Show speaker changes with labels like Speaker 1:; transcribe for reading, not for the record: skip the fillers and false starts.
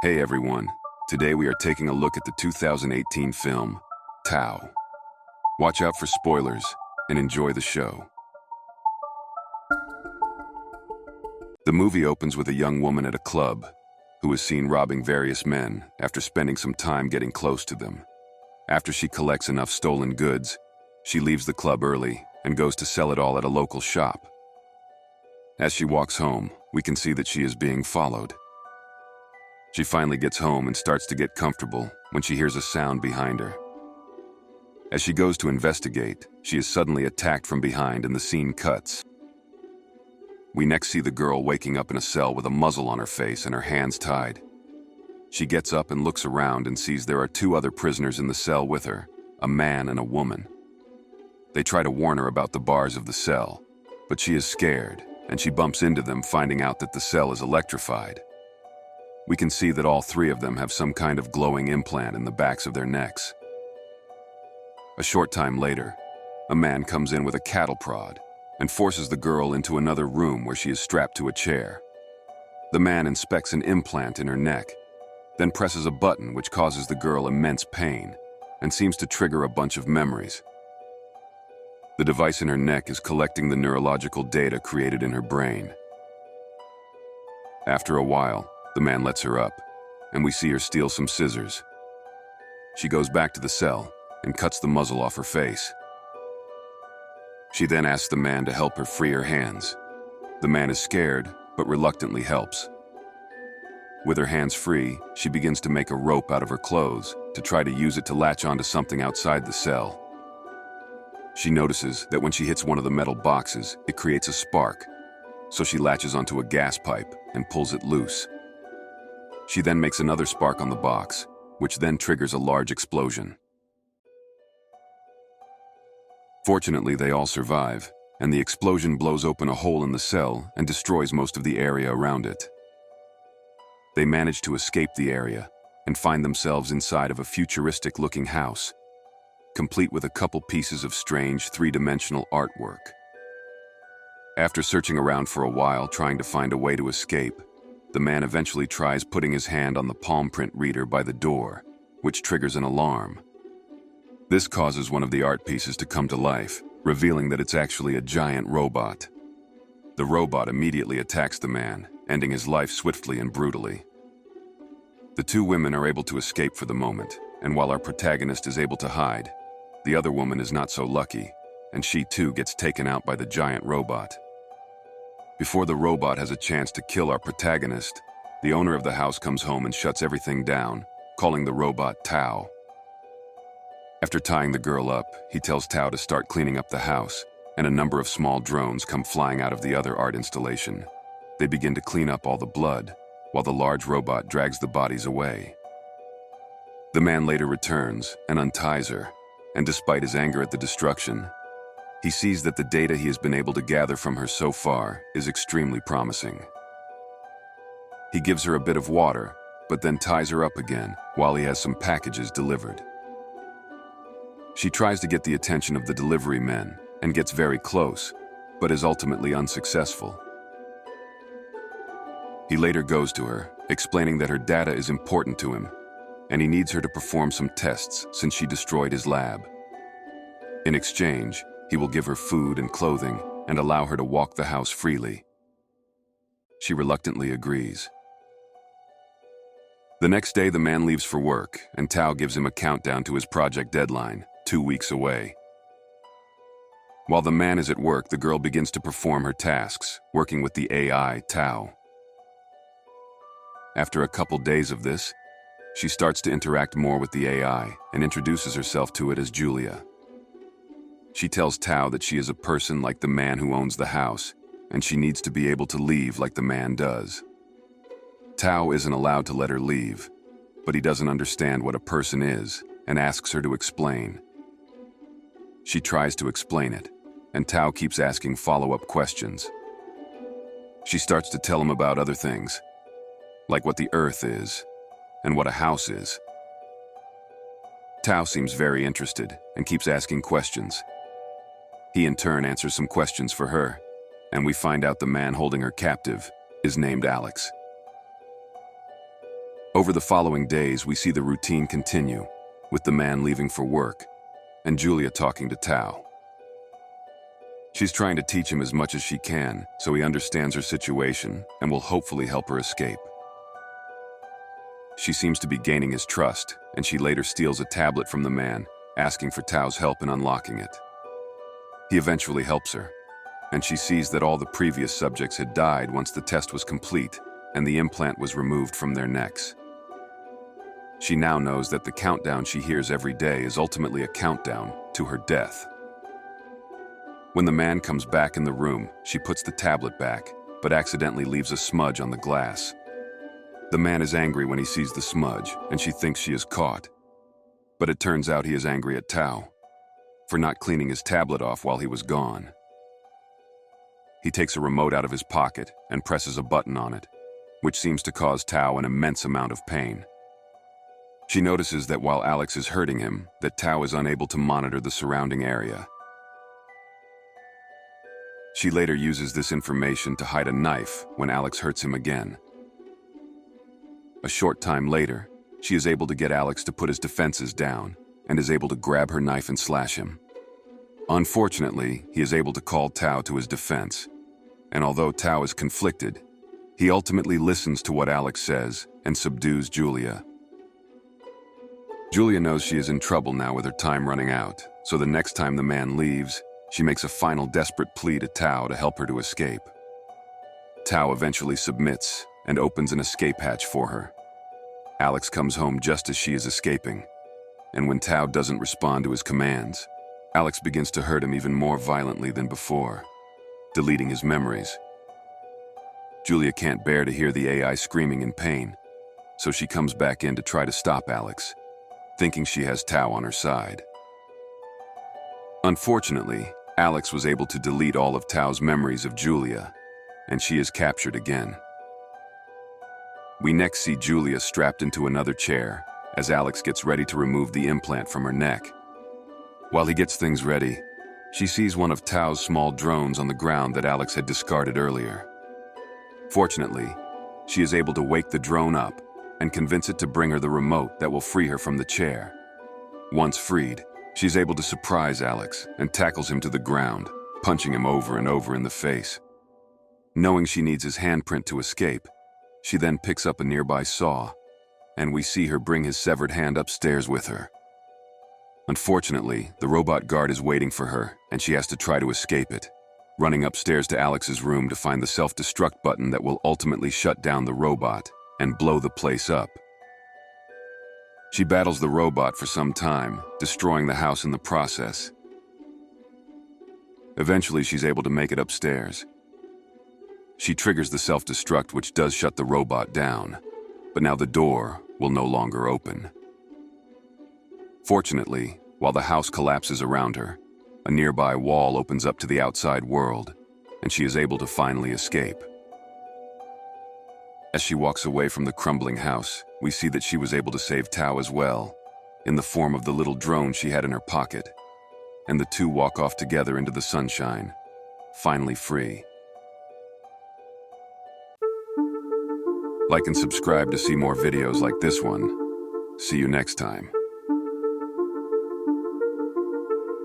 Speaker 1: Hey everyone, today we are taking a look at the 2018 film, Tao. Watch out for spoilers and enjoy the show. The movie opens with a young woman at a club who is seen robbing various men after spending some time getting close to them. After she collects enough stolen goods, she leaves the club early and goes to sell it all at a local shop. As she walks home, we can see that she is being followed. She finally gets home and starts to get comfortable when she hears a sound behind her. As she goes to investigate, she is suddenly attacked from behind and the scene cuts. We next see the girl waking up in a cell with a muzzle on her face and her hands tied. She gets up and looks around and sees there are two other prisoners in the cell with her, a man and a woman. They try to warn her about the bars of the cell, but she is scared and she bumps into them, finding out that the cell is electrified. We can see that all three of them have some kind of glowing implant in the backs of their necks. A short time later, a man comes in with a cattle prod and forces the girl into another room where she is strapped to a chair. The man inspects an implant in her neck, then presses a button which causes the girl immense pain and seems to trigger a bunch of memories. The device in her neck is collecting the neurological data created in her brain. After a while, the man lets her up, and we see her steal some scissors. She goes back to the cell and cuts the muzzle off her face. She then asks the man to help her free her hands. The man is scared, but reluctantly helps. With her hands free, she begins to make a rope out of her clothes to try to use it to latch onto something outside the cell. She notices that when she hits one of the metal boxes, it creates a spark, so she latches onto a gas pipe and pulls it loose. She then makes another spark on the box, which then triggers a large explosion. Fortunately, they all survive, and the explosion blows open a hole in the cell and destroys most of the area around it. They manage to escape the area and find themselves inside of a futuristic-looking house, complete with a couple pieces of strange three-dimensional artwork. After searching around for a while trying to find a way to escape, the man eventually tries putting his hand on the palm print reader by the door, which triggers an alarm. This causes one of the art pieces to come to life, revealing that it's actually a giant robot. The robot immediately attacks the man, ending his life swiftly and brutally. The two women are able to escape for the moment, and while our protagonist is able to hide, the other woman is not so lucky, and she too gets taken out by the giant robot. Before the robot has a chance to kill our protagonist, the owner of the house comes home and shuts everything down, calling the robot Tao. After tying the girl up, he tells Tao to start cleaning up the house, and a number of small drones come flying out of the other art installation. They begin to clean up all the blood, while the large robot drags the bodies away. The man later returns and unties her, and despite his anger at the destruction, he sees that the data he has been able to gather from her so far is extremely promising. He gives her a bit of water, but then ties her up again while he has some packages delivered. She tries to get the attention of the delivery men and gets very close, but is ultimately unsuccessful. He later goes to her, explaining that her data is important to him, and he needs her to perform some tests since she destroyed his lab. In exchange, he will give her food and clothing and allow her to walk the house freely. She reluctantly agrees. The next day, the man leaves for work, and Tao gives him a countdown to his project deadline, 2 weeks away. While the man is at work, the girl begins to perform her tasks, working with the AI, Tao. After a couple days of this, she starts to interact more with the AI and introduces herself to it as Julia. She tells Tao that she is a person like the man who owns the house, and she needs to be able to leave like the man does. Tao isn't allowed to let her leave, but he doesn't understand what a person is and asks her to explain. She tries to explain it, and Tao keeps asking follow-up questions. She starts to tell him about other things, like what the earth is and what a house is. Tao seems very interested and keeps asking questions. He in turn answers some questions for her, and we find out the man holding her captive is named Alex. Over the following days, we see the routine continue, with the man leaving for work and Julia talking to Tao. She's trying to teach him as much as she can so he understands her situation and will hopefully help her escape. She seems to be gaining his trust, and she later steals a tablet from the man, asking for Tao's help in unlocking it. He eventually helps her, and she sees that all the previous subjects had died once the test was complete and the implant was removed from their necks. She now knows that the countdown she hears every day is ultimately a countdown to her death. When the man comes back in the room, she puts the tablet back, but accidentally leaves a smudge on the glass. The man is angry when he sees the smudge, and she thinks she is caught. But it turns out he is angry at Tao for not cleaning his tablet off while he was gone. He takes a remote out of his pocket and presses a button on it, which seems to cause Tao an immense amount of pain. She notices that while Alex is hurting him, that Tao is unable to monitor the surrounding area. She later uses this information to hide a knife when Alex hurts him again. A short time later, she is able to get Alex to put his defenses down and is able to grab her knife and slash him. Unfortunately, he is able to call Tao to his defense, and although Tao is conflicted, he ultimately listens to what Alex says and subdues Julia. Julia knows she is in trouble now with her time running out, so the next time the man leaves, she makes a final desperate plea to Tao to help her to escape. Tao eventually submits and opens an escape hatch for her. Alex comes home just as she is escaping, and when Tao doesn't respond to his commands, Alex begins to hurt him even more violently than before, deleting his memories. Julia can't bear to hear the AI screaming in pain, so she comes back in to try to stop Alex, thinking she has Tao on her side. Unfortunately, Alex was able to delete all of Tao's memories of Julia, and she is captured again. We next see Julia strapped into another chair as Alex gets ready to remove the implant from her neck. While he gets things ready, she sees one of Tao's small drones on the ground that Alex had discarded earlier. Fortunately, she is able to wake the drone up and convince it to bring her the remote that will free her from the chair. Once freed, she's able to surprise Alex and tackles him to the ground, punching him over and over in the face. Knowing she needs his handprint to escape, she then picks up a nearby saw, and we see her bring his severed hand upstairs with her. Unfortunately, the robot guard is waiting for her, and she has to try to escape it, running upstairs to Alex's room to find the self-destruct button that will ultimately shut down the robot and blow the place up. She battles the robot for some time, destroying the house in the process. Eventually, she's able to make it upstairs. She triggers the self-destruct, which does shut the robot down, but now the door will no longer open. Fortunately, while the house collapses around her, a nearby wall opens up to the outside world, and she is able to finally escape. As she walks away from the crumbling house, we see that she was able to save Tao as well, in the form of the little drone she had in her pocket, and the two walk off together into the sunshine, finally free. Like and subscribe to see more videos like this one. See you next time.